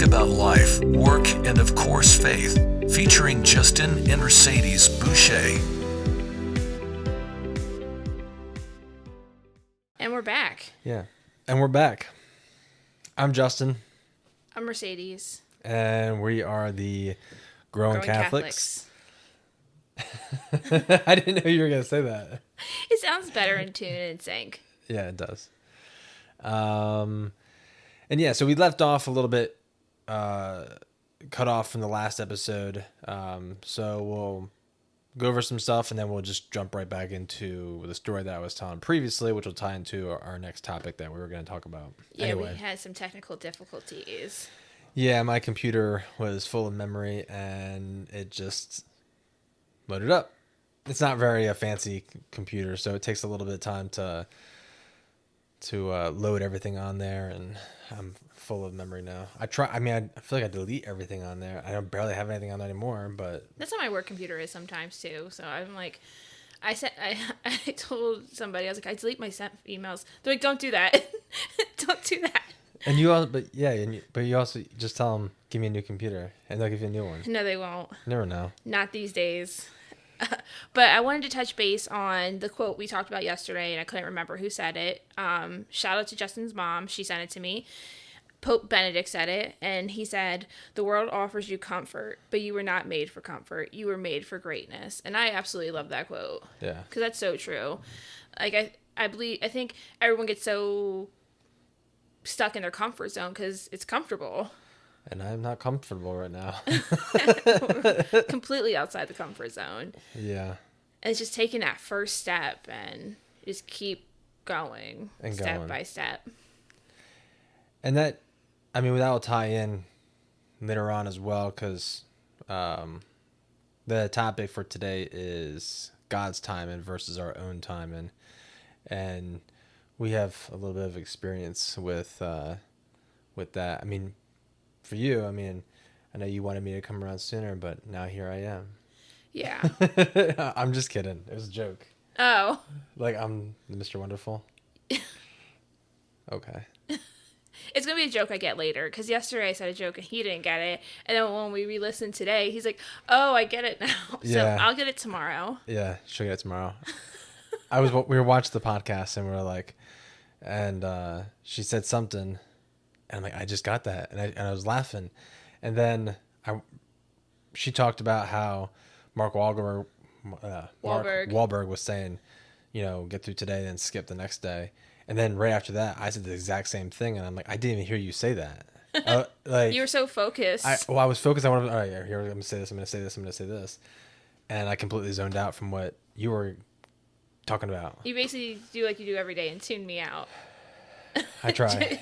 about life, work, and of course faith, featuring Justin and Mercedes Boucher. And we're back. Yeah. And we're back. I'm Justin. I'm Mercedes. And we are the Growing Catholics. I didn't know you were going to say that. It sounds better in tune and sync. Yeah, it does. And yeah, so we left off a little bit cut off from the last episode. So we'll go over some stuff and then we'll just jump right back into the story that I was telling previously, which will tie into our next topic that we were going to talk about. Yeah, anyway. We had some technical difficulties. Yeah, my computer was full of memory and it just loaded up. It's not very a fancy computer, so it takes a little bit of time to load everything on there, and I'm full of memory now. I feel like I delete everything on there. I don't barely have anything on there anymore, but that's how my work computer is sometimes too. So I'm like, I told somebody, I was like, I delete my sent emails. They're like, don't do that. Don't do that. And you all, but you also just tell them, give me a new computer, and they'll give you a new one. No, they won't. Never know. Not these days. But I wanted to touch base on the quote we talked about yesterday, and I couldn't remember who said it. Shout out to Justin's mom. She sent it to me. Pope Benedict said it, and he said, "The world offers you comfort, but you were not made for comfort. You were made for greatness." And I absolutely love that quote. Yeah. Because that's so true. Like, I think everyone gets so stuck in their comfort zone because it's comfortable. And I'm not comfortable right now. Completely outside the comfort zone. Yeah. And it's just taking that first step and just keep going step by step. And that, that will tie in later on as well, because the topic for today is God's timing versus our own timing. And we have a little bit of experience with that. For you, I know you wanted me to come around sooner, but now here I am. Yeah. I'm just kidding. It was a joke. Oh. Like I'm Mr. Wonderful? Okay. It's going to be a joke I get later, because yesterday I said a joke and he didn't get it. And then when we re-listened today, he's like, oh, I get it now. Yeah. So I'll get it tomorrow. Yeah, she'll get it tomorrow. We were watching the podcast and we were like, and she said something. And I'm like, I just got that. And I was laughing. And then she talked about how Mark Wahlberg was saying, get through today, then skip the next day. And then right after that, I said the exact same thing. And I'm like, I didn't even hear you say that. You were so focused. I was focused. All right, here, I'm going to say this, I'm going to say this, I'm going to say this. And I completely zoned out from what you were talking about. You basically do like you do every day and tune me out. I try.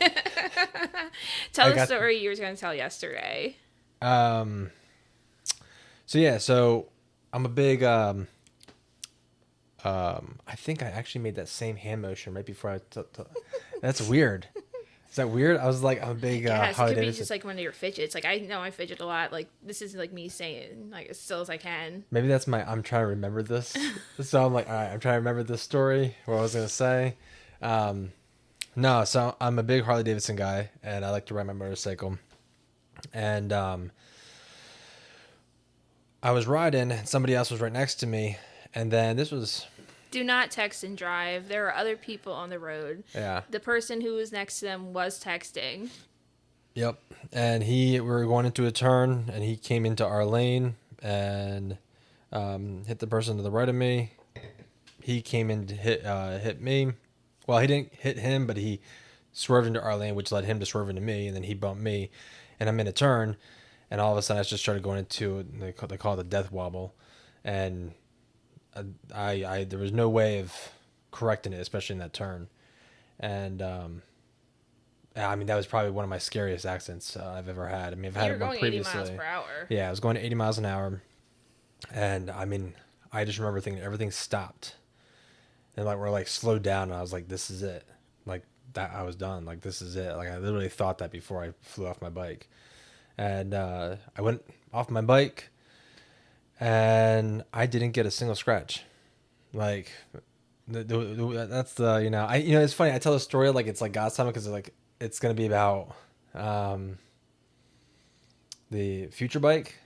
Tell the story you were going to tell yesterday. So I'm a big, I think I actually made that same hand motion right before that's weird. Is that weird? I was like, I'm a big, yes, it could be just like one of your fidgets. Like, I know I fidget a lot. Like, this is like me saying, like, as still as I can. Maybe that's I'm trying to remember this. So I'm like, all right, I'm trying to remember this story, what I was going to say. No, so I'm a big Harley Davidson guy, and I like to ride my motorcycle. And I was riding, and somebody else was right next to me, and then this was... Do not text and drive. There are other people on the road. Yeah. The person who was next to them was texting. Yep. And we were going into a turn, and he came into our lane and hit the person to the right of me. He came in to hit me. Well, he didn't hit him, but he swerved into our lane, which led him to swerve into me, and then he bumped me. And I'm in a turn, and all of a sudden I just started going into, they call it the death wobble. And I there was no way of correcting it, especially in that turn. And that was probably one of my scariest accidents I've ever had. I've had one previously. You were going 80 miles per hour. Yeah, I was going 80 miles an hour. And I just remember thinking everything stopped. And we're like slowed down, and I was like, this is it. Like that, I was done. Like, this is it. Like, I literally thought that before I flew off my bike. And I went off my bike, and I didn't get a single scratch. Like, that's it's funny. I tell a story like it's like God's time, because it's gonna be about the future bike.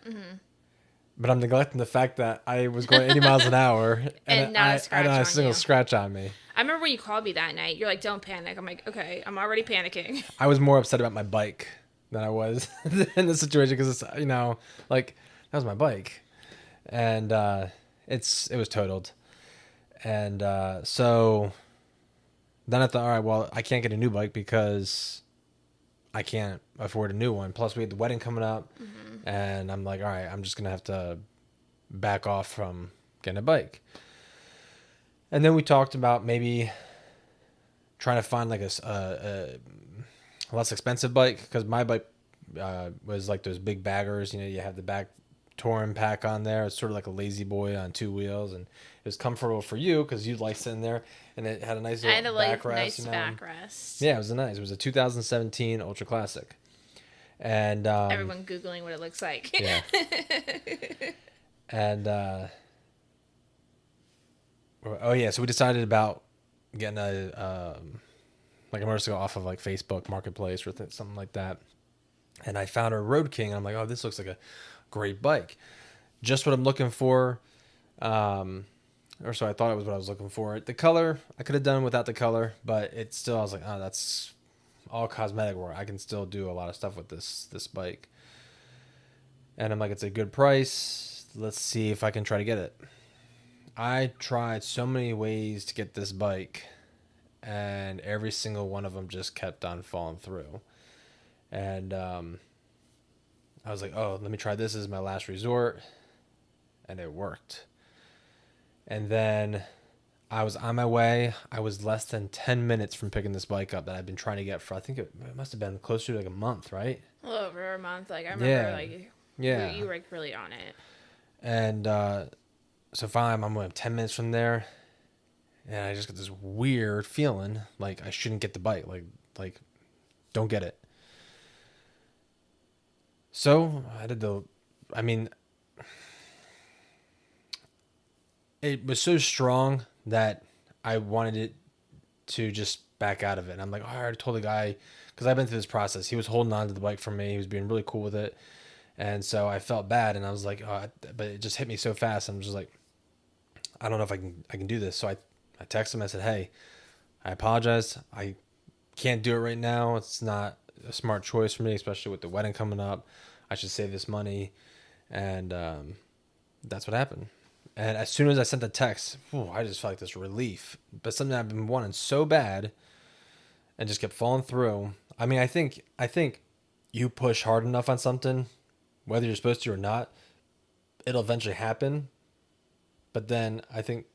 But I'm neglecting the fact that I was going 80 miles an hour And not a scratch I don't have on a single you. scratch on me. I remember when you called me that night. You're like, "Don't panic." I'm like, "Okay, I'm already panicking." I was more upset about my bike than I was in this situation because it's like that was my bike, and it was totaled, and so then I thought, all right, well, I can't get a new bike because I can't afford a new one. Plus, we had the wedding coming up, and I'm like, all right, I'm just gonna have to back off from getting a bike. And then we talked about maybe trying to find like a less expensive bike because my bike was like those big baggers. You have the back touring pack on there. It's sort of like a lazy boy on two wheels, and it was comfortable for you because you like sitting there, and it had a nice I had a little like backrest. nice backrest. Yeah, it was a 2017 Ultra Classic, and Everyone googling what it looks like. yeah, and oh yeah, so we decided about getting a like a motorcycle off of like Facebook Marketplace or something like that. And I found a Road King. And I'm like, oh, this looks like a great bike. Just what I'm looking for. Or so I thought it was what I was looking for. The color, I could have done without the color, but it's still, I was like, oh, that's all cosmetic work. I can still do a lot of stuff with this bike. And I'm like, it's a good price. Let's see if I can try to get it. I tried so many ways to get this bike, and every single one of them just kept on falling through. And I was like, oh, let me try this as my last resort. And it worked. And then I was on my way. I was less than 10 minutes from picking this bike up that I've been trying to get for, I think it must have been closer to like a month, right? A little over a month. Like I remember, Yeah. you were like really on it. And so finally, I'm like 10 minutes from there, and I just got this weird feeling like I shouldn't get the bike. Like, don't get it. So I did it was so strong that I wanted it to just back out of it. And I'm like, oh, I already told the guy, because I've been through this process. He was holding on to the bike for me. He was being really cool with it. And so I felt bad, and I was like, oh, but it just hit me so fast. I'm just like, I don't know if I can do this. So I texted him. I said, hey, I apologize. I can't do it right now. It's not a smart choice for me, especially with the wedding coming up. I should save this money. And that's what happened. And as soon as I sent the text, I just felt like this relief. But something I've been wanting so bad and just kept falling through. I mean, I think you push hard enough on something, whether you're supposed to or not, it'll eventually happen. But then I think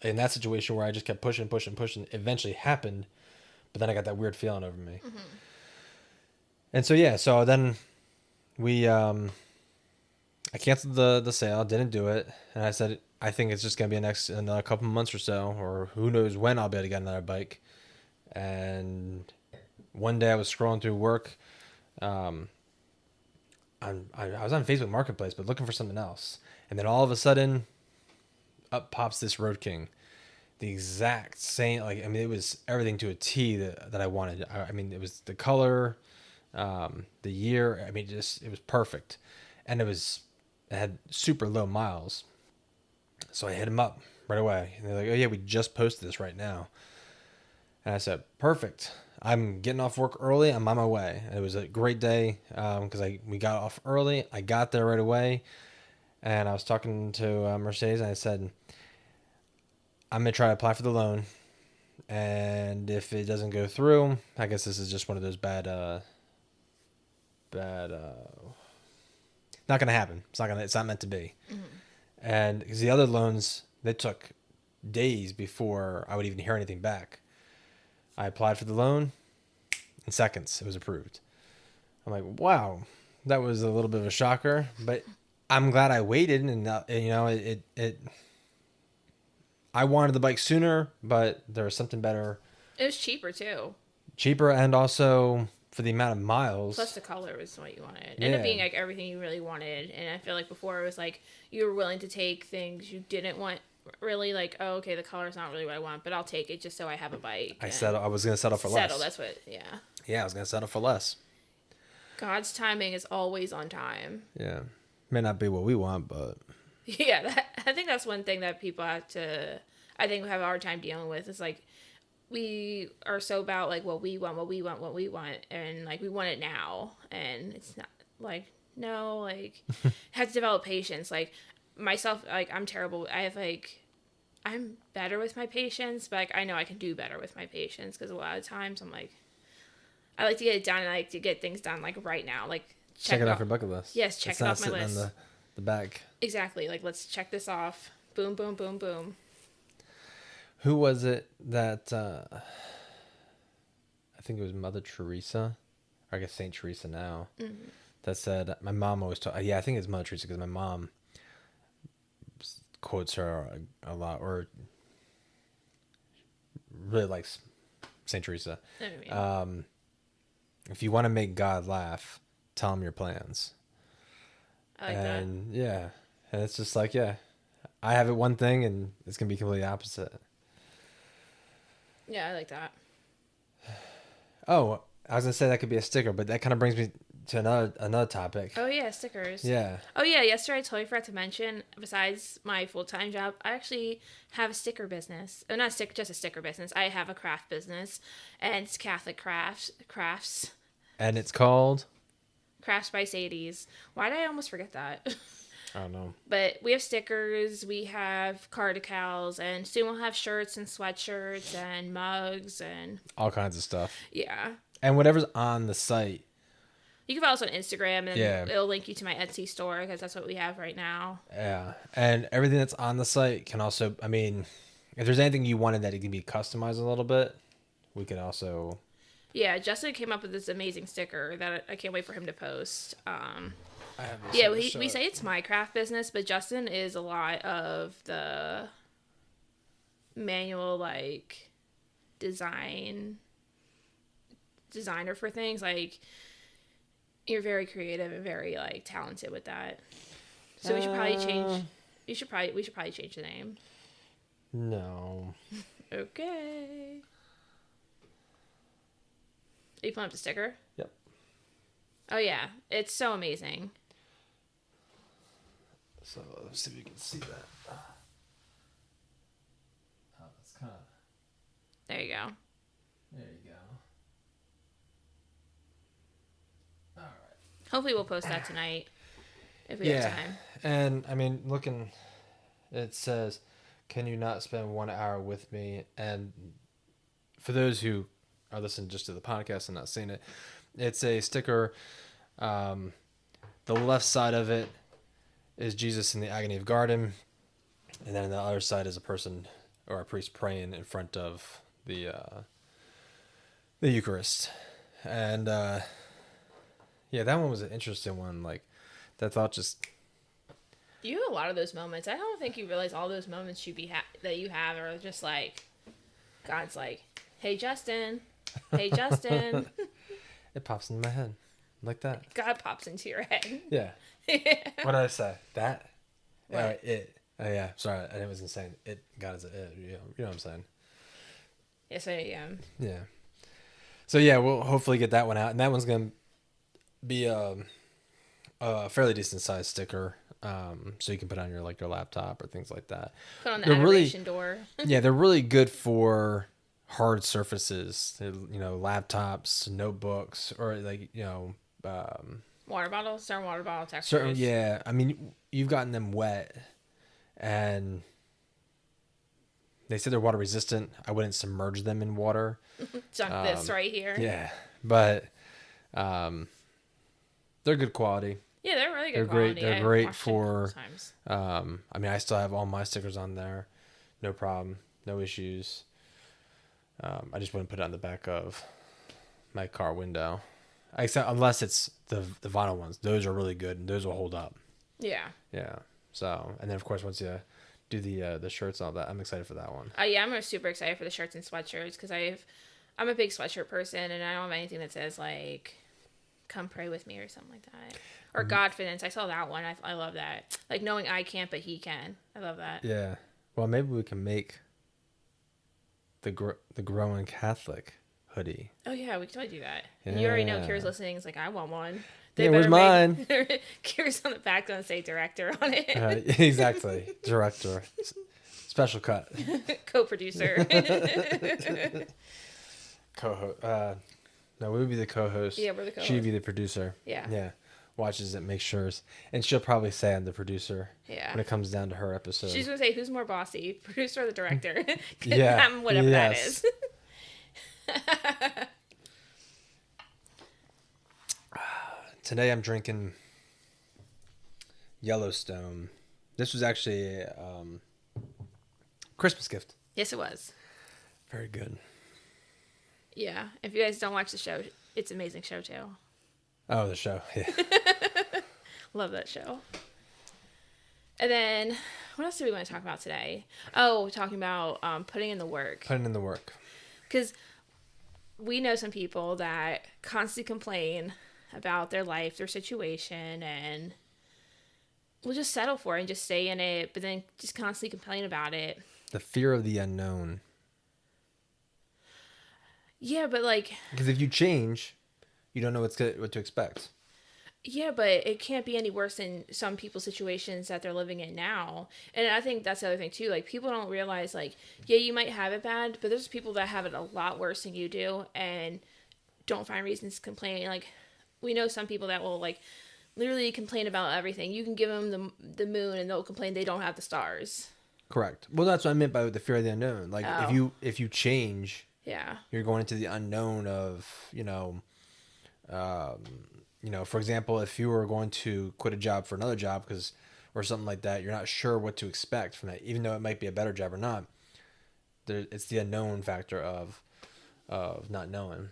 in that situation where I just kept pushing, it eventually happened. But then I got that weird feeling over me. Mm-hmm. And so, yeah, so then I canceled the sale, didn't do it. And I said, I think it's just going to be another couple months or so, or who knows when I'll be able to get another bike. And one day I was scrolling through work. I was on Facebook Marketplace, but looking for something else. And then all of a sudden, up pops this Road King. The exact same, it was everything to a T that I wanted. I mean, it was the color, the year. I mean, it was perfect. And it had super low miles. So I hit him up right away. And they're like, oh yeah, we just posted this right now. And I said, perfect. I'm getting off work early. I'm on my way. And it was a great day because we got off early. I got there right away. And I was talking to Mercedes, and I said, I'm going to try to apply for the loan. And if it doesn't go through, I guess this is just one of those bad not going to happen. It's not meant to be. Mm-hmm. And because the other loans, they took days before I would even hear anything back. I applied for the loan. In seconds, it was approved. I'm like, wow, that was a little bit of a shocker, but I'm glad I waited, and I wanted the bike sooner, but there was something better. It was cheaper too. Cheaper, and also for the amount of miles. Plus the color was what you wanted. It ended up being like everything you really wanted, and I feel like before it was like you were willing to take things you didn't want. Really, like, oh, okay, the color's not really what I want, but I'll take it just so I have a bike. I was going to settle for less. That's what, yeah. Yeah, I was going to settle for less. God's timing is always on time. Yeah. May not be what we want, but Yeah, I think that's one thing that people have to, I think, have a hard time dealing with. It's like we are so about like what we want, and like we want it now, and it's not like no, like have to develop patience. Like myself, like I'm terrible. I'm better with my patience, but like I know I can do better with my patience because a lot of times I'm like I like to get it done. And I like to get things done like right now, like check it off your bucket list. Yes, check it's it not off my sitting list. in the back. Exactly. Like, let's check this off. Boom, boom, boom, boom. Who was it that, I think it was Mother Teresa, or I guess Saint Teresa now, that said, my mom always taught, yeah, I think it's Mother Teresa because my mom quotes her a lot, or really likes Saint Teresa. If you want to make God laugh, tell him your plans. I like and yeah, and it's just like, yeah, I have it one thing and it's gonna be completely opposite. Yeah, I like that. Oh, I was gonna say that could be a sticker, but that kind of brings me to another topic. Oh yeah, stickers. Yeah. Oh yeah, yesterday I totally forgot to mention. Besides my full-time job, I actually have a sticker business. Oh, not a sticker, just a sticker business. I have a craft business, and it's Catholic Crafts. And it's called. Crafts by Sadie's. Why did I almost forget that? I don't know. But we have stickers, we have card decals, and soon we'll have shirts and sweatshirts and mugs and All kinds of stuff. yeah. And whatever's on the site. You can follow us on Instagram, and Yeah. it'll link you to my Etsy store because that's what we have right now. Yeah. And everything that's on the site can also, I mean, if there's anything you wanted that it can be customized a little bit, we can also. Yeah, Justin came up with this amazing sticker that I can't wait for him to post. I have Yeah, we say it's my craft business, but Justin is a lot of the manual like designer for things. Like you're very creative and very like talented with that. So we should probably change. We should probably change the name. No. Okay. Are you pulling up the sticker? Yep. Oh yeah, it's so amazing. So let's see if you can see that. Oh, that's kind of. There you go. There you go. All right. Hopefully we'll post that tonight if we have time. And I mean, looking, it says, "Can you not spend 1 hour with me?" And for those who are listening just to the podcast and not seeing it, it's a sticker. The left side of it is Jesus in the agony of garden, and then the other side is a person or a priest praying in front of the Eucharist. And yeah, that one was an interesting one. Like that thought just. You have a lot of those moments. I don't think you realize all those moments that you have are just like God's like, "Hey Justin, hey Justin." It pops into my head like that. God pops into your head. Yeah. What did I say? That? What? It. Oh, yeah. Sorry, I wasn't saying it. God is a it. You know what I'm saying? Yes, I am. Yeah. So yeah, we'll hopefully get that one out, and that one's gonna be a fairly decent sized sticker, so you can put on your laptop or things like that. Put on the They're really- adoration door. Yeah, they're really good for hard surfaces. Laptops, notebooks, or Water bottles, certain water bottle textures. certain. Yeah, I mean, you've gotten them wet, and they said they're water resistant. I wouldn't submerge them in water. Junk this right here. Yeah, but they're good quality. Yeah, they're really good They're quality. great. They're I've great washed it a couple for. times. I mean, I still have all my stickers on there, no problem, no issues. I just wouldn't put it on the back of my car window, except unless it's the vinyl ones. Those are really good, and those will hold up. Yeah. Yeah. So, and then of course once you do the shirts and all that, I'm excited for that one. Yeah, I'm super excited for the shirts and sweatshirts because I'm a big sweatshirt person and I don't have anything that says like "Come pray with me" or something like that, or Godfidence. I saw that one. I love that. Like knowing I can't, but He can. I love that. Yeah. Well, maybe we can make the growing Catholic hoodie. Oh yeah, we can totally do that. And you already know Yeah. Kira's listening. It's like, I want one. Yeah, where's better make- Kira's on the back gonna say director on it. Exactly. Director. Special cut. Co-producer. Co-host. No, we would be the co-host. Yeah, we're the co-host. She'd be the producer. Yeah. Yeah. Watches it, makes sure. And she'll probably say I'm the producer. Yeah. When it comes down to her episode. She's gonna say, who's more bossy, producer or the director? Yeah, Whatever that yes. is. Today I'm drinking Yellowstone. This was actually a Christmas gift. Yes, it was. Very good. Yeah. If you guys don't watch the show, it's an amazing show too. Oh, the show. Yeah. Love that show. And then, what else do we want to talk about today? Oh, talking about putting in the work. Putting in the work. Because we know some people that constantly complain about their life, their situation, and will just settle for it and just stay in it, but then just constantly complain about it. The fear of the unknown. Yeah, but like... Because if you change, you don't know what to expect. Yeah, but it can't be any worse than some people's situations that they're living in now. And I think that's the other thing, too. Like, people don't realize, like, yeah, you might have it bad, but there's people that have it a lot worse than you do and don't find reasons to complain. Like, we know some people that will, like, literally complain about everything. You can give them the moon and they'll complain they don't have the stars. Correct. Well, that's what I meant by the fear of the unknown. Like, if you change, Yeah. you're going into the unknown of, for example, if you were going to quit a job for another job or something like that, you're not sure what to expect from that, even though it might be a better job or not. It's the unknown factor of not knowing.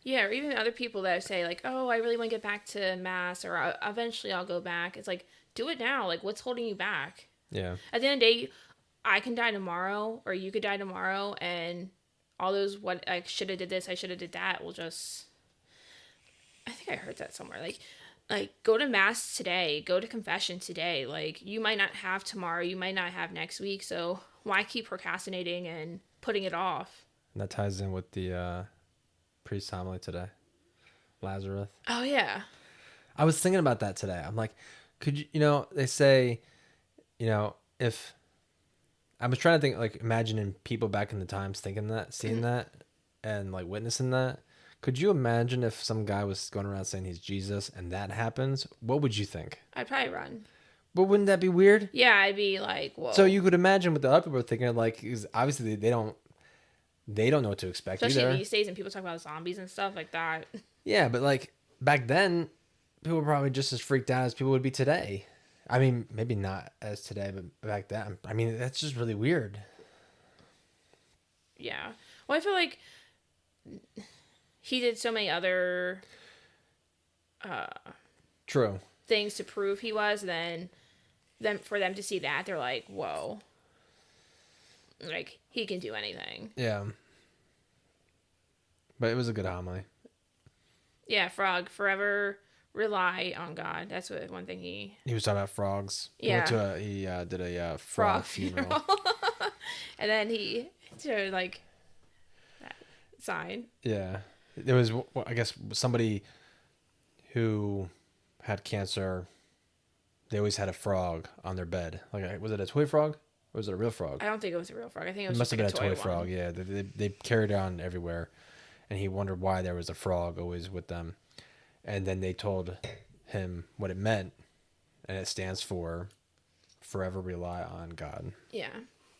Yeah, or even other people that say, like, oh, I really want to get back to Mass, or eventually I'll go back. It's like, do it now. Like, what's holding you back? Yeah. At the end of the day, I can die tomorrow, or you could die tomorrow, and all those, what I should have did this, I should have did that, will just... I think I heard that somewhere. Like go to Mass today, go to confession today. Like, you might not have tomorrow, you might not have next week, so why keep procrastinating and putting it off? And that ties in with the priest homily today, Lazarus. Oh yeah. I was thinking about that today. I'm like, could you, they say, if I was trying to think, like, imagining people back in the times thinking that, seeing that, and like witnessing that. Could you imagine if some guy was going around saying he's Jesus and that happens? What would you think? I'd probably run. But wouldn't that be weird? Yeah, I'd be like, whoa. So you could imagine what the other people are thinking, like, 'cause obviously they don't know what to expect especially either. these days, and people talk about zombies and stuff like that. Yeah, but like back then, people were probably just as freaked out as people would be today. I mean, maybe not as today, but back then. I mean, that's just really weird. Yeah. Well, I feel like he did so many other True. things to prove he was, then for them to see that, they're like, whoa. Like, he can do anything. Yeah. But it was a good homily. Yeah, Frog, forever rely on God. That's one thing he was talking about frogs. Yeah. He did a frog funeral. And then he showed, like, that sign. Yeah. There was, I guess, somebody who had cancer. They always had a frog on their bed. Like, was it a toy frog? Or was it a real frog? I don't think it was a real frog. I think it was Must just have like been a toy one. frog, yeah. They carried it on everywhere. And he wondered why there was a frog always with them. And then they told him what it meant. And it stands for forever rely on God. Yeah.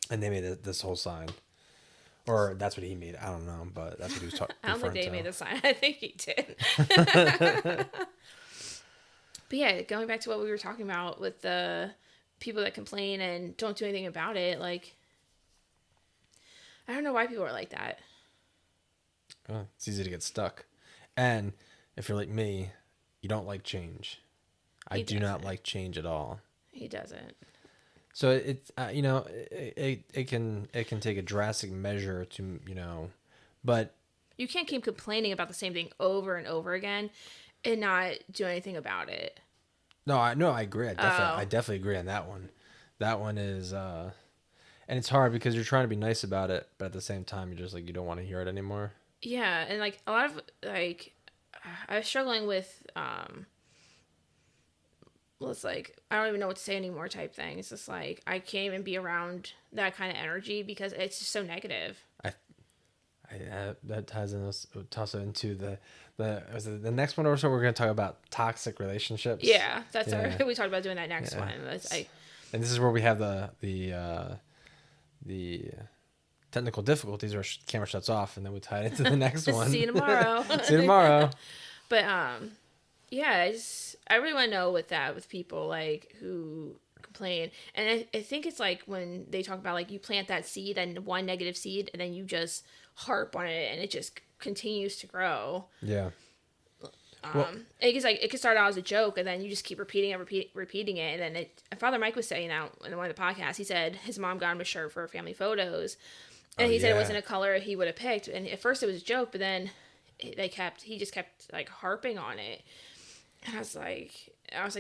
And they made this whole sign. Or that's what he made. I don't know, but that's what he was talking about. I don't think they made the sign. I think he did. But yeah, going back to what we were talking about with the people that complain and don't do anything about it, like, I don't know why people are like that. Oh, it's easy to get stuck. And if you're like me, you don't like change. I do not like change at all. He doesn't. So it's it can take a drastic measure to but You can't keep complaining about the same thing over and over again and not do anything about it. no, I agree. I definitely agree on that one. That one is and it's hard because you're trying to be nice about it, but at the same time you're just like you don't want to hear it anymore. Yeah, and like a lot of like I was struggling with well, it's like I don't even know what to say anymore type thing. It's just like I can't even be around that kind of energy because it's just so negative. That ties in also into the next one or so we're going to talk about toxic relationships. Yeah, that's Yeah. our we talked about doing that next Yeah. one. And this is where we have the technical difficulties where camera shuts off, and then we tie it into the next one. See you tomorrow. See you tomorrow. But yeah, I really want to know with people like who complain, and I think it's like when they talk about like you plant that seed and one negative seed, and then you just harp on it, and it just continues to grow. Yeah. It could start out as a joke, and then you just keep repeating it, and then Father Mike was saying out in one of the podcasts, he said his mom got him a shirt for family photos, and he said it wasn't a color he would have picked, and at first it was a joke, but then he just kept like harping on it, and I was like,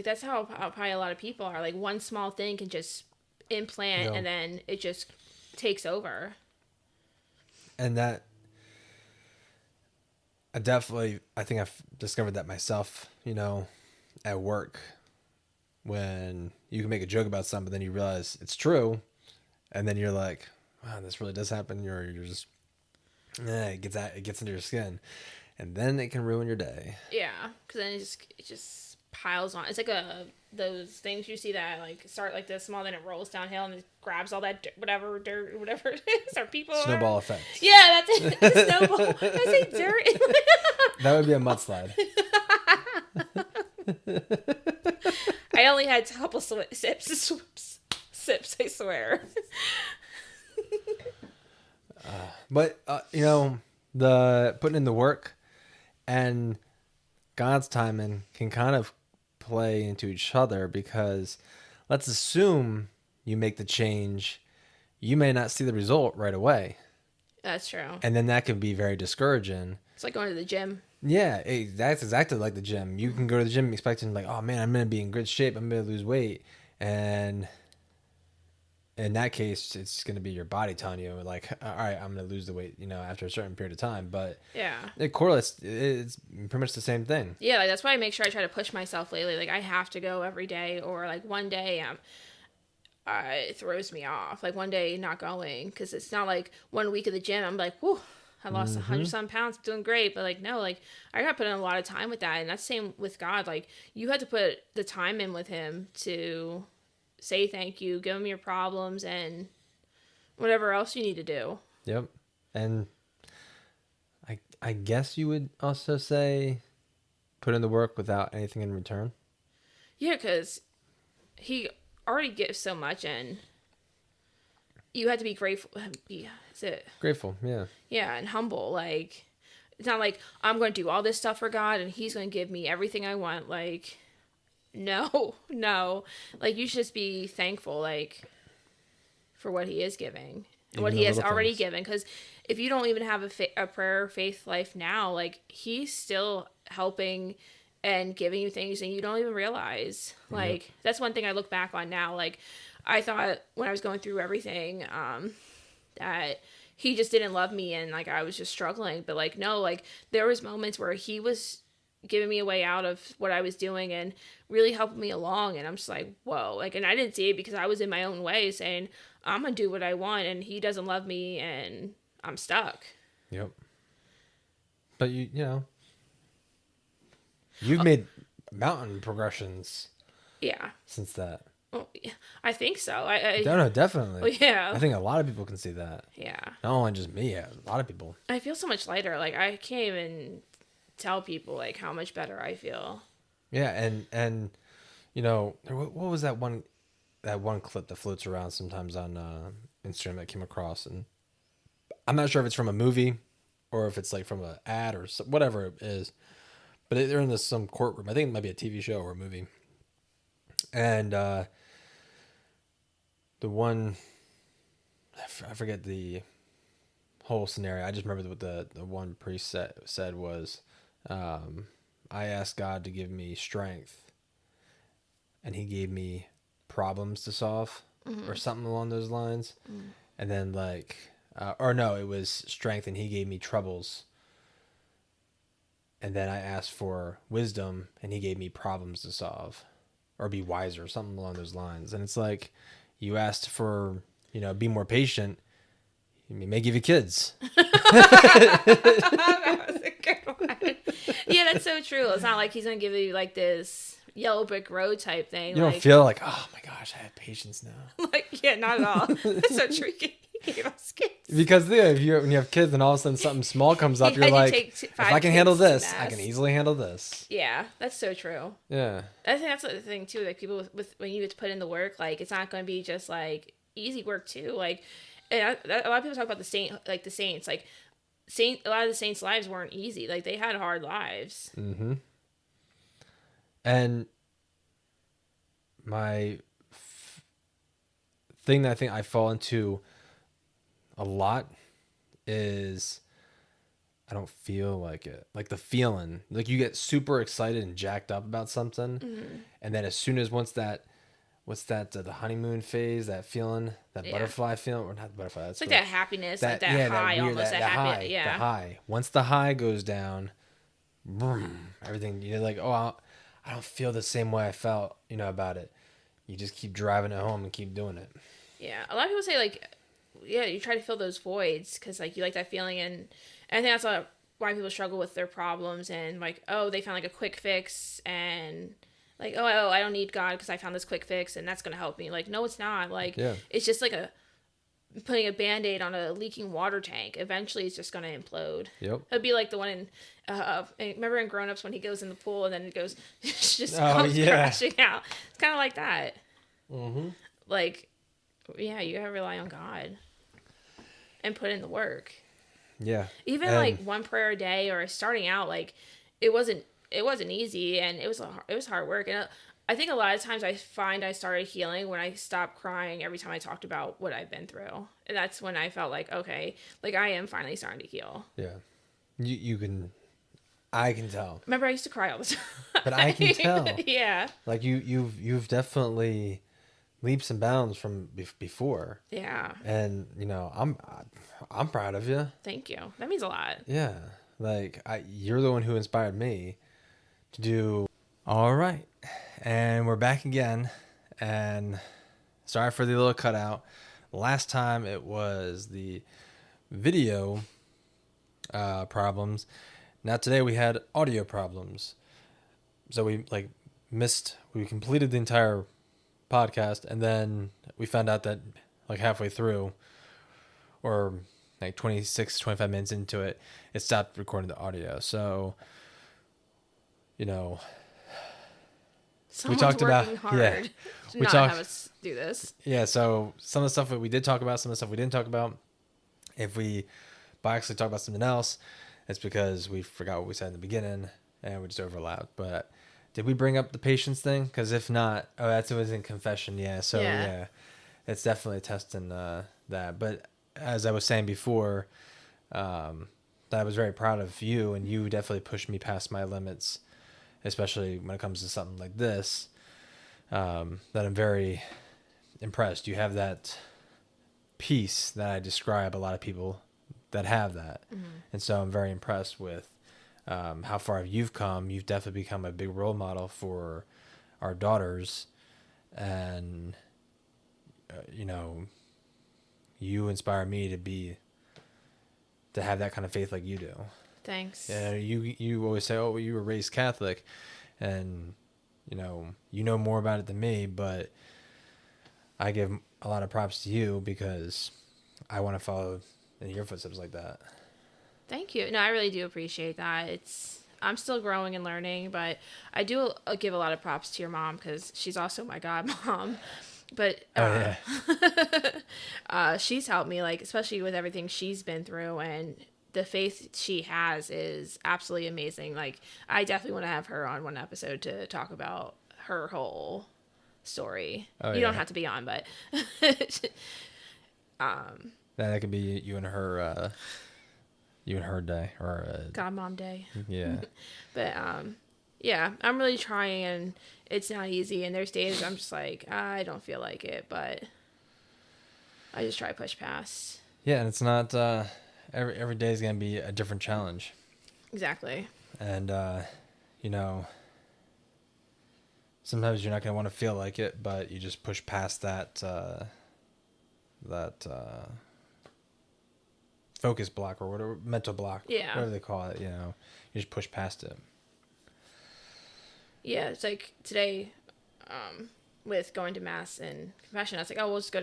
that's how probably a lot of people are. Like one small thing can just implant, and then it just takes over. And that I think I've discovered that myself, at work, when you can make a joke about something, but then you realize it's true. And then you're like, wow, this really does happen. You're just, it gets into your skin, and then it can ruin your day. Yeah. Cause then it just piles on. It's like those things you see that like start like this small, then it rolls downhill and it grabs all that dirt, whatever it is, or people. Snowball effect. Yeah, that's it. Snowball. I say dirt. That would be a mudslide. I only had a couple sips, I swear. But the putting in the work and God's timing can kind of play into each other, because let's assume you make the change, you may not see the result right away. That's true. And then that can be very discouraging. It's like going to the gym. Yeah, that's exactly like the gym. You can go to the gym expecting like, oh man, I'm going to be in good shape. I'm going to lose weight. And in that case, it's going to be your body telling you like, all right, I'm going to lose the weight, after a certain period of time. But yeah, it correlates. It's pretty much the same thing. Yeah, like that's why I make sure I try to push myself lately. Like I have to go every day, or like one day it throws me off. Like one day not going, because it's not like 1 week of the gym I'm like, whew, I lost 100-some pounds, doing great. But like, no, like I got to put in a lot of time with that. And that's the same with God. Like you had to put the time in with him to say thank you, give him your problems and whatever else you need to do. Yep. And I guess you would also say put in the work without anything in return. Yeah, because he already gives so much, and you had to be grateful. Grateful, yeah. Yeah, and humble. Like, it's not like I'm going to do all this stuff for God and he's going to give me everything I want. Like, no. Like, you should just be thankful, like, for what he is giving and what he has already given. Because if you don't even have a prayer faith life now, like, he's still helping and giving you things and you don't even realize. Like, that's one thing I look back on now. Like, I thought when I was going through everything that he just didn't love me and, like, I was just struggling. But, like, no, like, there was moments where he was giving me a way out of what I was doing and really helping me along. And I'm just like, whoa. Like, and I didn't see it because I was in my own way saying, I'm going to do what I want and he doesn't love me and I'm stuck. Yep. But, you know, you've made mountain progressions. Yeah. Since that. Well, yeah, I think so. I No, definitely. Well, yeah. I think a lot of people can see that. Yeah. Not only just me, a lot of people. I feel so much lighter. Like, I can't even tell people, like, how much better I feel. Yeah, and you know, what was that one clip that floats around sometimes on Instagram that I came across, and I'm not sure if it's from a movie or if it's like from an ad or whatever it is, but they're in some courtroom. I think it might be a TV show or a movie, and the one, I forget the whole scenario. I just remember what the one priest said was, I asked God to give me strength, and he gave me problems to solve, or something along those lines. And then like, or no, it was strength and he gave me troubles and then I asked for wisdom, and he gave me problems to solve, or be wiser, something along those lines. And it's like, you asked for, be more patient. He may give you kids. That was a good one. Yeah, that's so true. It's not like he's gonna give you like this yellow brick road type thing. You don't feel like, oh my gosh, I have patience now. like, yeah, not at all. That's so true. He gave us kids. Because when you have kids and all of a sudden something small comes up, He you're had to like, take if I can handle kids to this, I can mass. easily handle this. Yeah, that's so true. Yeah. I think that's the thing too. Like people with when you get to put in the work, like it's not going to be just like easy work too. Like, and a lot of people talk about the saints. Like, a lot of the saints' lives weren't easy. Like they had hard lives. Mm-hmm. And my thing that I think I fall into a lot is I don't feel like it. Like the feeling, like you get super excited and jacked up about something, and then as soon as what's that? The honeymoon phase, that feeling, that Yeah. butterfly feeling, or not the butterfly. It's like that happiness, like that high, almost that happy. high, Yeah. the high. Once the high goes down, boom, everything. You're like, oh, I don't feel the same way I felt, about it. You just keep driving it home and keep doing it. Yeah, a lot of people say like, yeah, you try to fill those voids because like you like that feeling, and I think that's why people struggle with their problems and like, oh, they found like a quick fix and like, oh, I don't need God because I found this quick fix and that's gonna help me. Like, no, it's not. Like, Yeah. it's just like putting a Band-Aid on a leaking water tank. Eventually, it's just gonna implode. Yep. It'd be like the one in, remember in Grown Ups when he goes in the pool and then it goes, just Oh, comes yeah. crashing out. It's kind of like that. Mm-hmm. Like, yeah, you gotta rely on God and put in the work. Yeah. Even And- like one prayer a day or starting out, like it wasn't easy and it was hard work. And I think a lot of times I find I started healing when I stopped crying every time I talked about what I've been through. And that's when I felt like, okay, like I am finally starting to heal. Yeah. You can, I can tell. Remember, I used to cry all the time. But I can tell. Yeah. Like you've definitely leaps and bounds from before. Yeah. And I'm proud of you. Thank you. That means a lot. Yeah, like you're the one who inspired me to do. All right, and we're back again. And sorry for the little cutout. Last time it was the video problems. Now today we had audio problems. So we we completed the entire podcast, and then we found out that like halfway through, or like 25 minutes into it, it stopped recording the audio. So, Someone's talked about- working hard yeah. to We not talked- have us do this. yeah, so some of the stuff that we did talk about, some of the stuff we didn't talk about. If we actually talk about something else, it's because we forgot what we said in the beginning and we just overlapped. But did we bring up the patience thing? Because if not, it was in confession. Yeah, so yeah, it's definitely a test in that. But as I was saying before, that I was very proud of you, and you definitely pushed me past my limits, especially when it comes to something like this. That I'm very impressed. You have that peace that I describe a lot of people that have that. And so I'm very impressed with how far you've come. You've definitely become a big role model for our daughters, and you inspire me to have that kind of faith like you do. Thanks. Yeah, you always say, oh, well, you were raised Catholic, and you know more about it than me, but I give a lot of props to you because I want to follow in your footsteps like that. Thank you. No, I really do appreciate that. I'm still growing and learning, but I do give a lot of props to your mom because she's also my godmom. But she's helped me, like, especially with everything she's been through, and the faith she has is absolutely amazing. Like, I definitely want to have her on one episode to talk about her whole story. You don't have to be on, but that could be you and her day, or godmom day. yeah. But yeah, I'm really trying, and it's not easy. And there's days I'm just like, I don't feel like it, but I just try to push past. Yeah, and it's not every day is gonna be a different challenge. Exactly. And, you know, sometimes you're not going to want to feel like it, but you just push past that, focus block or whatever, mental block, Yeah. whatever they call it, you know, you just push past it. Yeah, it's like today, with going to mass and confession, I was like, oh, we'll just go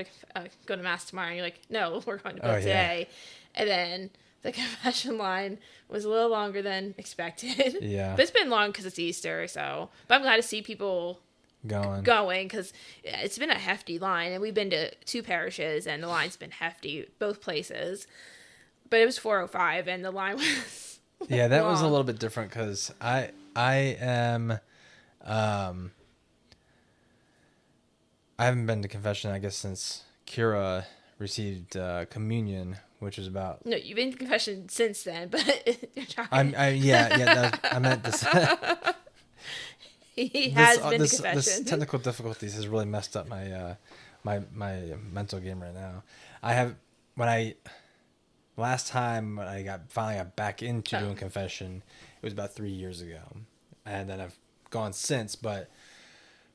to mass tomorrow. And you're like, no, we're going to bed today. And then the confession line was a little longer than expected. Yeah. But it's been long because it's Easter, so. But I'm glad to see people going because it's been a hefty line. And we've been to 2 parishes, and the line's been hefty, both places. But it was 4:05, and the line was Yeah, that long. was a little bit different because I am, I haven't been to confession, I guess, since Kira received communion, which is about. No, you've been to confession since then, but you're trying. I meant this. He has been to This confession. technical difficulties has really messed up my my mental game right now. Last time when I finally got back into doing confession, it was about 3 years ago, and then I've gone since. But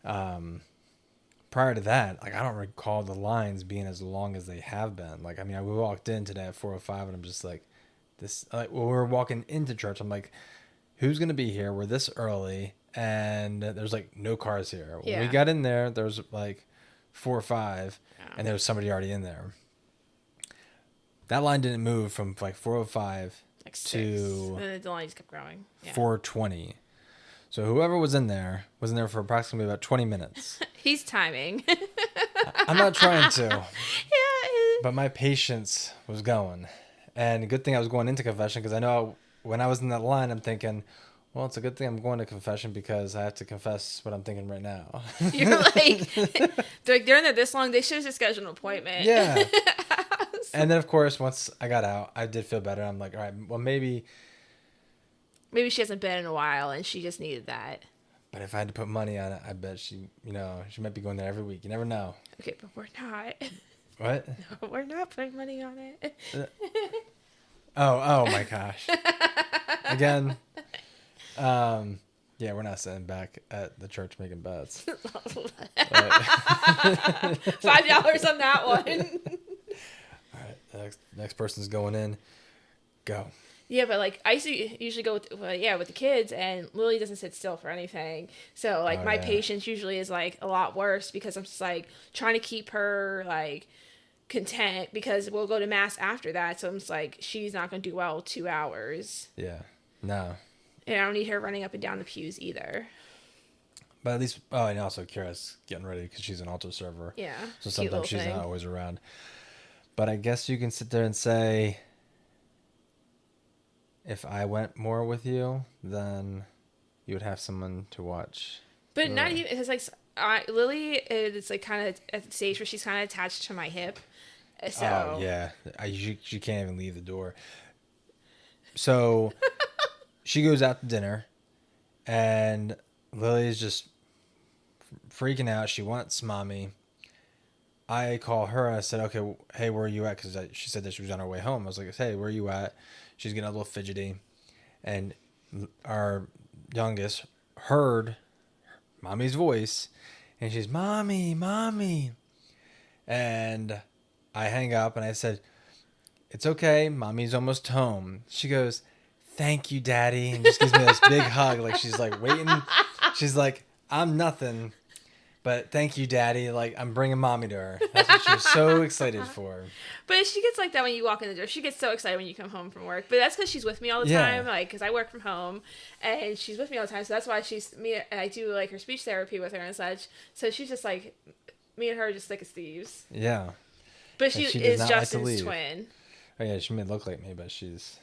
prior to that, like, I don't recall the lines being as long as they have been. Like, I mean, we walked in today at 4:05, and I'm just like, this. Like, when we were walking into church, I'm like, who's gonna be here? We're this early, and there's like no cars here. When we got in there was like 4 or 5, and there was somebody already in there. That line didn't move from like 4:05 Like 6. to And the line just kept growing. Yeah. 4:20. So whoever was in there for approximately about 20 minutes. He's timing. I'm not trying to, Yeah. but my patience was going. And good thing I was going into confession, because I know when I was in that line, I'm thinking, well, it's a good thing I'm going to confession because I have to confess what I'm thinking right now. You're like, they're in there this long. They should have just scheduled an appointment. Yeah. And then, of course, once I got out, I did feel better. I'm like, all right, well, maybe she hasn't been in a while and she just needed that. But if I had to put money on it, I bet she might be going there every week. You never know. Okay, but we're not. What? No, we're not putting money on it. Oh my gosh. Again. Yeah, we're not sitting back at the church making bets. $5 on that one. All right, the next person's going in. Go. Yeah, but like I usually go with the kids, and Lily doesn't sit still for anything. So like my patience usually is like a lot worse because I'm just like trying to keep her like content because we'll go to mass after that. So I'm just like, she's not going to do well 2 hours. Yeah. No. And I don't need her running up and down the pews either. But at least, and also Kira's getting ready because she's an altar server. Yeah. So cute sometimes little she's thing. not always around. But I guess you can sit there and say, if I went more with you, then you would have someone to watch. But not even, because like Lily is like kind of at the stage where she's kind of attached to my hip. So. Oh, yeah. She can't even leave the door. So she goes out to dinner, and Lily's just freaking out. She wants mommy. I call her. I said, okay, hey, where are you at? Because she said that she was on her way home. I was like, hey, where are you at? She's getting a little fidgety. And our youngest heard mommy's voice, and she's, mommy, mommy. And I hang up, and I said, it's okay. Mommy's almost home. She goes, thank you, Daddy. And just gives me this big hug. Like, she's like waiting. She's like, I'm nothing, but thank you, Daddy. Like, I'm bringing mommy to her. That's what she was so excited for. But she gets like that when you walk in the door. She gets so excited when you come home from work. But that's because she's with me all the time. Like, because I work from home, and she's with me all the time. So that's why I do like her speech therapy with her and such. So she's just like, me and her are just like as thieves. Yeah. But she she does is not like to Justin's leave. twin. Oh yeah, she may look like me, but she's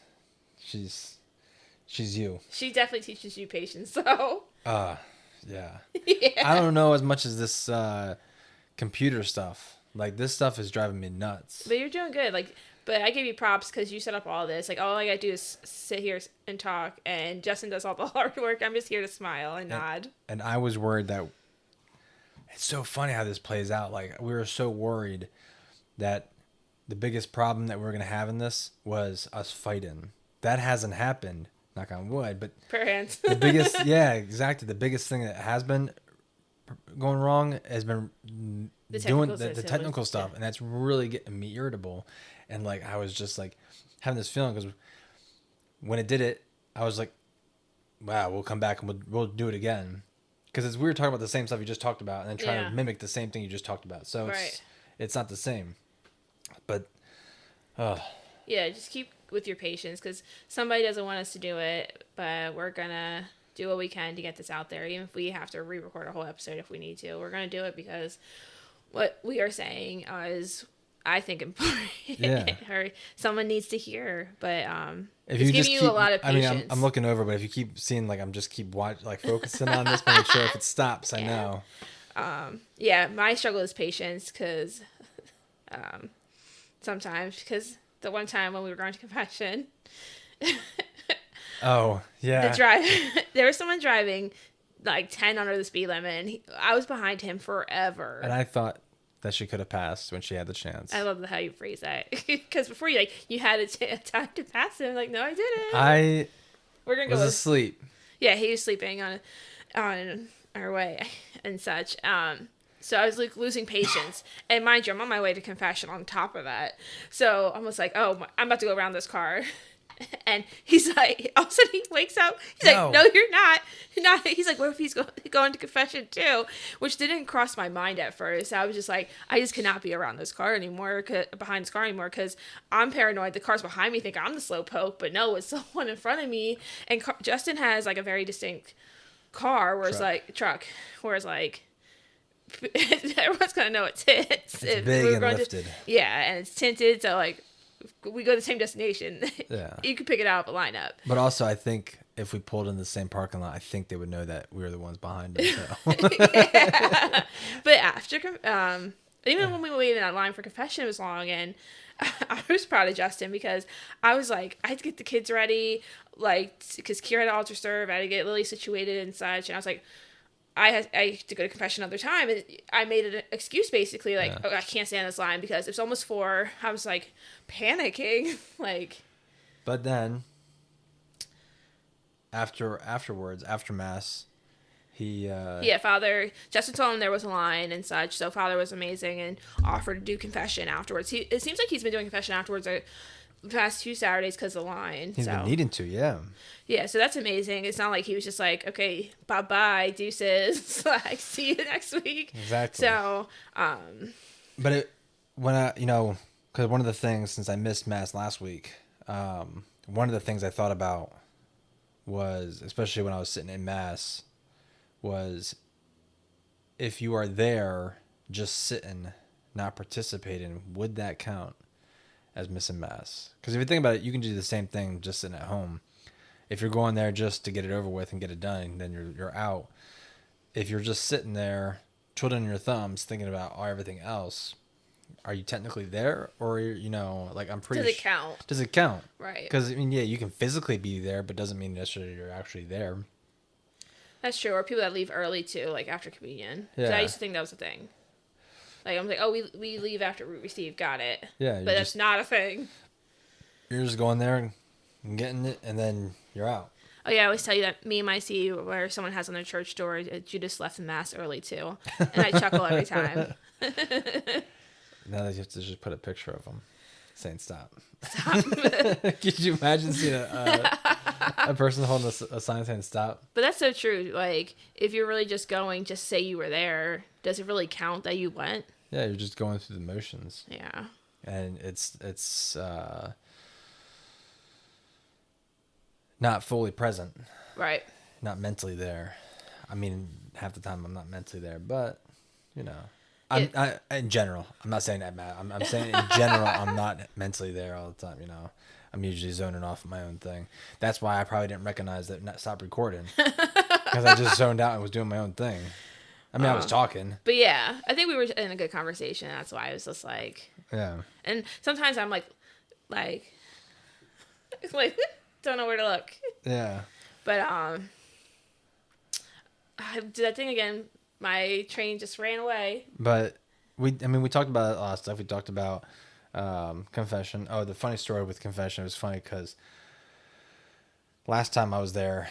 you. She definitely teaches you patience, so. Yeah. Yeah. I don't know as much as this computer stuff. Like, this stuff is driving me nuts. But you're doing good. Like, but I give you props because you set up all this. Like, all I gotta do is sit here and talk, and Justin does all the hard work. I'm just here to smile and nod. And I was worried that it's so funny how this plays out. Like, we were so worried that the biggest problem that we were going to have in this was us fighting. That hasn't happened, knock on wood, but Prayer hands. the biggest, yeah, exactly. The biggest thing that has been going wrong has been doing the technical stuff, yeah. and that's really getting me irritable. And like I was just like having this feeling because when it did it, I was like, "Wow, we'll come back and we'll do it again." Because it's weird talking about the same stuff you just talked about and then trying to mimic the same thing you just talked about. So it's not the same. But yeah, just keep with your patience because somebody doesn't want us to do it, but we're gonna do what we can to get this out there, even if we have to re-record a whole episode if we need to. We're gonna do it because what we are saying is, I think, important. Yeah. Or someone needs to hear. But if it's you giving just you keep, a lot of patience. I mean, I'm looking over, but if you keep seeing like I'm just keep focusing on this, make sure if it stops, I know. Yeah, my struggle is patience because sometimes because the one time when we were going to confession. Oh, yeah. There was someone driving like 10 under the speed limit, and I was behind him forever. And I thought that she could have passed when she had the chance. I love how you phrase that because before you had a time to pass him. Like, no, I didn't. We're gonna go asleep. Yeah, he was sleeping on our way and such. So I was like losing patience, and mind you, I'm on my way to confession. On top of that, so I was like, oh, I'm about to go around this car. And he's like, all of a sudden he wakes up. He's like, no, you're not. He's like, what if he's going to confession too? Which didn't cross my mind at first. I was just like, I just cannot be around this car anymore, behind this car anymore, because I'm paranoid. The cars behind me think I'm the slow poke, but no, it's someone in front of me. And Justin has like a very distinct car, whereas truck, whereas like everyone's gonna know it's his. It's big and lifted. Yeah, and it's tinted, so like. We go to the same destination. Yeah. You can pick it out of a lineup. But also, I think if we pulled in the same parking lot, I think they would know that we were the ones behind them. So. Yeah. But after, even when we waited in that line for confession, it was long, and I was proud of Justin because I was like, I had to get the kids ready, like, because Kira had to altar serve, I had to get Lily situated and such, and I was like, I had to go to confession another time, and I made an excuse basically, like, oh, I can't stand this line because it's almost 4. I was like panicking, like. But then, afterwards, after mass, Father Justin told him there was a line and such, so Father was amazing and offered to do confession afterwards. It seems like he's been doing confession afterwards the past 2 Saturdays because of the line. He's been needing to, yeah. Yeah, so that's amazing. It's not like he was just like, okay, bye-bye, deuces. Like, see you next week. Exactly. So, But because one of the things, since I missed Mass last week, one of the things I thought about was, especially when I was sitting in Mass, was if you are there just sitting, not participating, would that count as missing Mass? Because if you think about it, you can do the same thing just sitting at home. If you're going there just to get it over with and get it done, then you're out. If you're just sitting there, twiddling your thumbs, thinking about everything else, are you technically there? Or, I'm pretty does it count? Does it count? Right. Because, you can physically be there, but doesn't mean necessarily you're actually there. That's true. Or people that leave early, too, like after communion. Yeah. I used to think that was a thing. Like, I'm like, oh, we leave after we receive. Got it. Yeah. But that's not a thing. You're just going there and getting it, and then you're out. Oh, yeah, I always tell you that me and my see where someone has on their church door, Judas left the Mass early, too. And I chuckle every time. Now that you have to just put a picture of them saying stop. Stop. Could you imagine seeing a person holding a sign saying stop? But that's so true. like, if you're really just going, just say you were there. Does it really count that you went? Yeah, you're just going through the motions. Yeah. And it's not fully present. Right. Not mentally there. I mean, half the time I'm not mentally there, but in general, I'm not saying that, Matt. I'm saying in general, I'm not mentally there all the time. I'm usually zoning off my own thing. That's why I probably didn't recognize that stop recording, because I just zoned out and was doing my own thing. I mean, I was talking. But yeah, I think we were in a good conversation. That's why I was just like, yeah. And sometimes I'm like, don't know where to look. Yeah. But I did that thing again. My train just ran away. But we talked about a lot of stuff. We talked about confession. Oh, the funny story with confession, it was funny because last time I was there,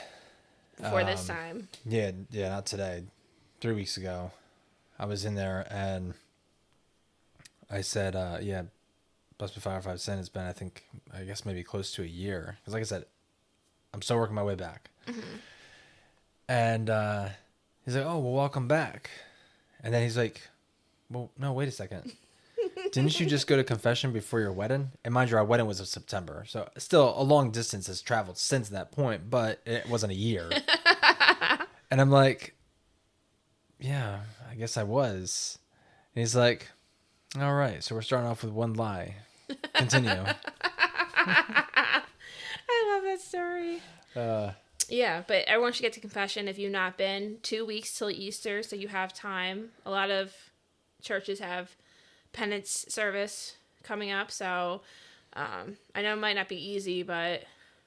before this time. yeah, not today, 3 weeks ago, I was in there and I said, yeah, Bust Me 505 Cent. It's been, I guess maybe close to a year. Because like I said, I'm still working my way back. And he's like, oh, well, welcome back. And then he's like, well, no, wait a second. Didn't you just go to confession before your wedding? And mind you, our wedding was in September. So still a long distance has traveled since that point, but it wasn't a year. And I'm like, yeah, I guess I was. And he's like, all right, so we're starting off with one lie. Continue. I love that story. Yeah, but everyone should get to confession if you've not been. 2 weeks till Easter, so you have time. A lot of churches have penance service coming up, so I know it might not be easy, but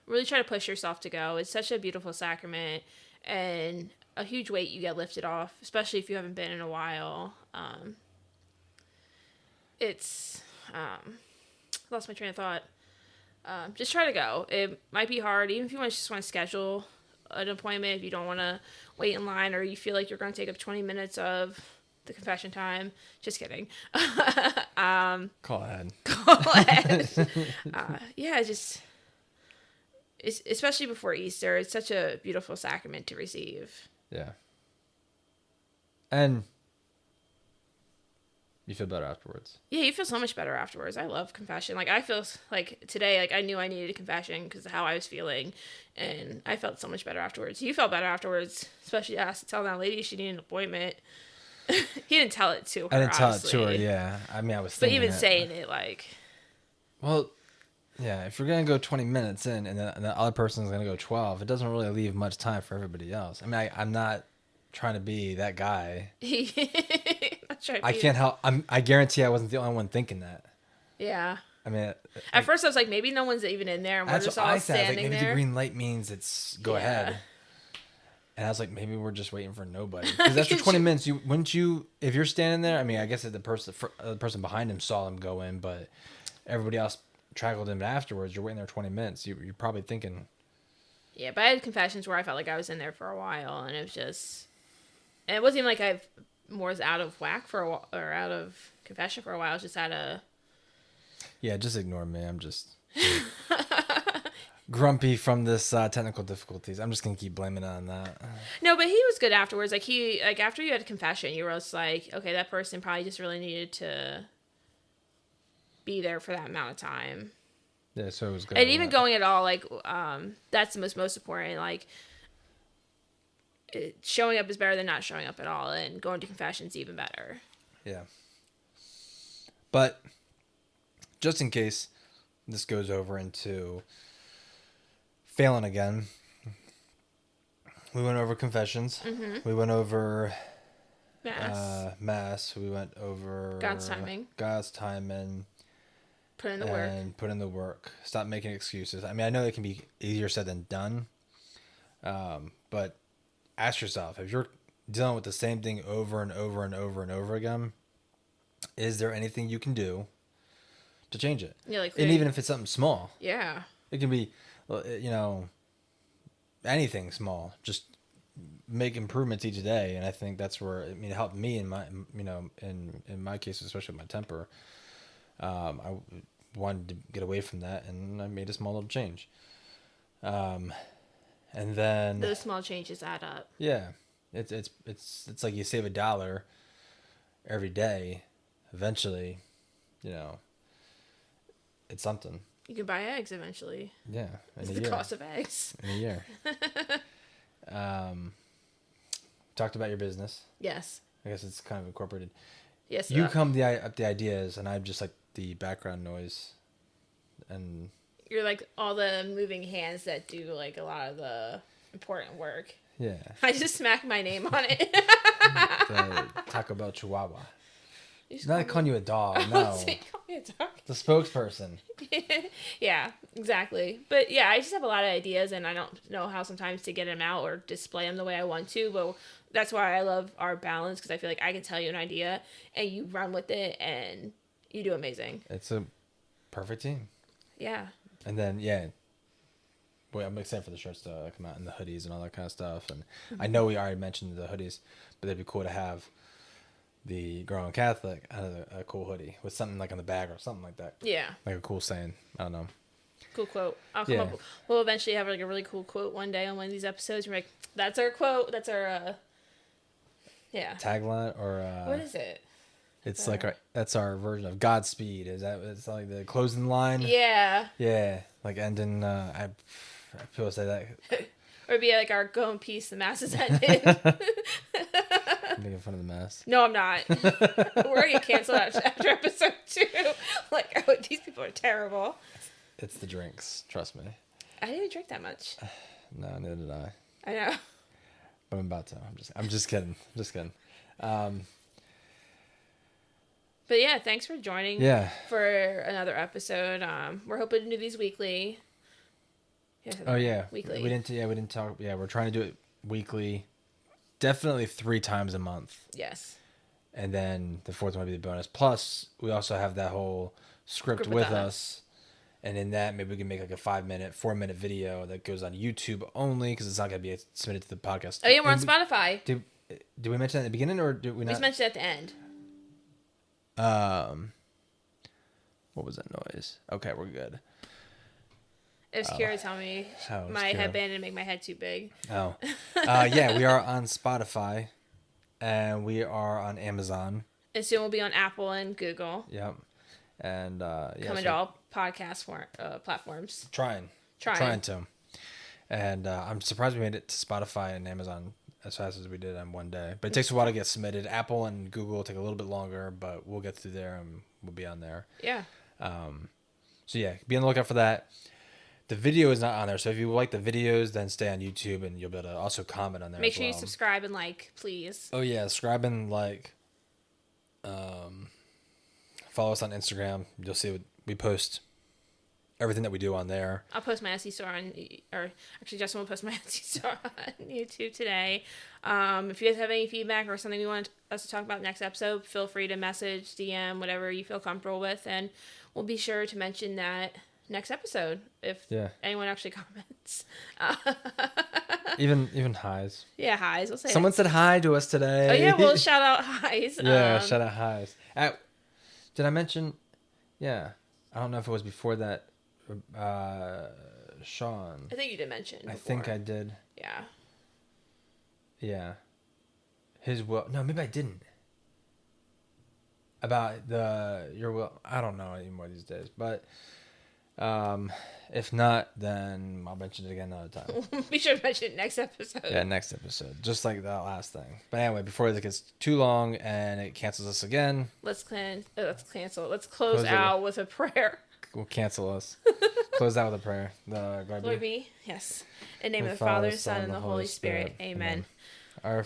really try to push yourself to go. It's such a beautiful sacrament and a huge weight you get lifted off, especially if you haven't been in a while. Lost my train of thought. Just try to go. It might be hard, even if you just want to schedule an appointment, if you don't want to wait in line or you feel like you're going to take up 20 minutes of the confession time. Just kidding. Call ahead. Call ahead. Especially before Easter, it's such a beautiful sacrament to receive. Yeah. And you feel better afterwards. Yeah, you feel so much better afterwards. I love confession. Like, I feel like today, like, I knew I needed a confession because of how I was feeling, and I felt so much better afterwards. You felt better afterwards, especially asked to tell that lady she needed an appointment. He didn't tell it to her, I didn't tell honestly. it to her, yeah. I mean, I was But thinking even it. saying it, like... Well, yeah, if you're going to go 20 minutes in and the other person's going to go 12, it doesn't really leave much time for everybody else. I mean, I'm not trying to be that guy. I can't help. I guarantee I wasn't the only one thinking that. Yeah. I mean, At first I was like, maybe no one's even in there, and we're that's just what all I said. I was standing like, maybe there. the green light means it's go Yeah. ahead. And I was like, maybe we're just waiting for nobody. Because after 20 minutes, if you're standing there, I mean, I guess if the person behind him saw him go in, but everybody else trackled him afterwards, you're waiting there 20 minutes. You're probably thinking. Yeah, but I had confessions where I felt like I was in there for a while, and it was just, and it wasn't even like I was out of whack for a while, or out of confession for a while. I was just out of. Yeah, just ignore me. I'm just grumpy from this technical difficulties. I'm just gonna keep blaming it on that. No, but he was good afterwards. Like after you had a confession, you were just like, okay, that person probably just really needed to be there for that amount of time. Yeah, so it was good. And even going at all, like, that's the most important. Like, showing up is better than not showing up at all, and going to confession's even better. Yeah. But just in case this goes over into failing again, we went over confessions. Mm-hmm. We went over Mass. We went over God's timing. Put in the work. And put in the work. Stop making excuses. I mean, I know it can be easier said than done. But ask yourself, if you're dealing with the same thing over and over and over and over again, is there anything you can do to change it? Yeah, like, and even if it's something small, yeah, it can be, anything small. Just make improvements each day, and I think that's where it helped me in my, in my case, especially with my temper. I wanted to get away from that, and I made a small little change. And then those small changes add up. yeah, it's like you save $1 every day. Eventually, it's something. You can buy eggs eventually. Yeah, It's the cost of eggs. In a year. Talked about your business. Yes. I guess it's kind of incorporated. Yes. You come up the ideas, and I'm just like the background noise. And you're like all the moving hands that do like a lot of the important work. yeah, I just smacked my name on it. the Taco Bell Chihuahua. You just Not call calling you a dog. No, me- call me a dog. the spokesperson. Yeah, exactly. But yeah, I just have a lot of ideas, and I don't know how sometimes to get them out or display them the way I want to. But that's why I love our balance, because I feel like I can tell you an idea, and you run with it, and you do amazing. It's a perfect team. Yeah. And then Boy, I'm excited for the shirts to come out and the hoodies and all that kind of stuff. And I know we already mentioned the hoodies, but it'd be cool to have the Growing Catholic a cool hoodie with something like on the bag or something like that. Yeah. Like a cool saying. I don't know. Cool quote. I'll come Yeah. up. We'll eventually have like a really cool quote one day on one of these episodes. We're like, that's our quote. That's our. Yeah. Tagline or What is it? it's like that's our version of Godspeed. Is that it's like the closing line? Yeah. Yeah, like ending. I feel say that. Or be like our go in peace. The mass is ended. I'm making fun of the mass. No, I'm not. We're gonna get canceled after episode 2. Like, oh, these people are terrible. It's the drinks. Trust me. I didn't even drink that much. No, neither did I. I know. But I'm about to. I'm just kidding. Just kidding. But yeah, thanks for joining. Yeah. For another episode. We're hoping to do these weekly. Oh yeah. Weekly. We didn't talk. Yeah, we're trying to do it weekly. Definitely 3 times a month. Yes. And then the 4th one would be the bonus. Plus, we also have that whole script with us. And in that, maybe we can make like a 4-minute video that goes on YouTube only because it's not going to be submitted to the podcast. Oh yeah, we're on Spotify. Did we mention that at the beginning or did we We not? just mentioned it at the end. What was that noise? Okay, we're good. It was Kira telling me Oh, my Kira. headband didn't make my head too big. Oh, yeah, we are on Spotify, and we are on Amazon. And soon we'll be on Apple and Google. Yep, and yeah, Coming so to all podcast platforms. trying to, and I'm surprised we made it to Spotify and Amazon as fast as we did on one day. But it takes a while to get submitted. Apple and Google will take a little bit longer, but we'll get through there and we'll be on there. Yeah. So yeah, be on the lookout for that. The video is not on there, so if you like the videos, then stay on YouTube and you'll be able to also comment on there. Make as sure you well. subscribe and like, please. Oh yeah, subscribe and like. Follow us on Instagram. You'll see what we post. Everything that we do on there. I'll post my Etsy store or actually Justin will post my Etsy store on YouTube today. If you guys have any feedback or something you want us to talk about next episode, feel free to message, DM, whatever you feel comfortable with, and we'll be sure to mention that next episode if anyone actually comments. Even highs. Yeah, highs. We'll say Someone said hi to us today. Oh yeah, we'll shout out highs. Yeah, shout out highs. Did I mention? Yeah, I don't know if it was before that. Sean. I think you did mention. I think I did. Yeah. Yeah. His will. No, maybe I didn't. About your will. I don't know anymore these days, but. If not, then I'll mention it again another time. Be sure to mention it next episode. Yeah, next episode. Just like that last thing. But anyway, before it gets too long and it cancels us again. Let's cancel. Let's close out with a prayer. Will cancel us. Close out with a prayer. Lord be. Yes. In the name of the Father, Son, and the Holy Spirit. Amen. Our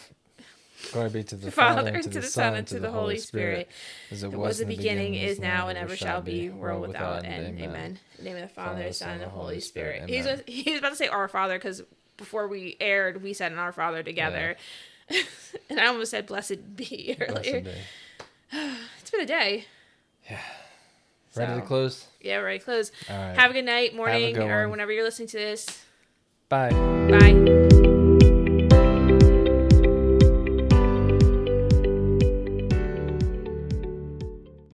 glory be to the Father, and to the Son, and to the Holy Spirit. As It was in the beginning, is now, and ever shall be, world without end. Amen. In the name of the Father, Son, and the Holy Spirit. He was about to say Our Father because before we aired, we said an Our Father together. Yeah. And I almost said Blessed be earlier. Blessed be. It's been a day. Yeah. Ready to close? Yeah, ready to close. All right. Have a good night, morning, good or one. whenever you're listening to this. Bye. Bye.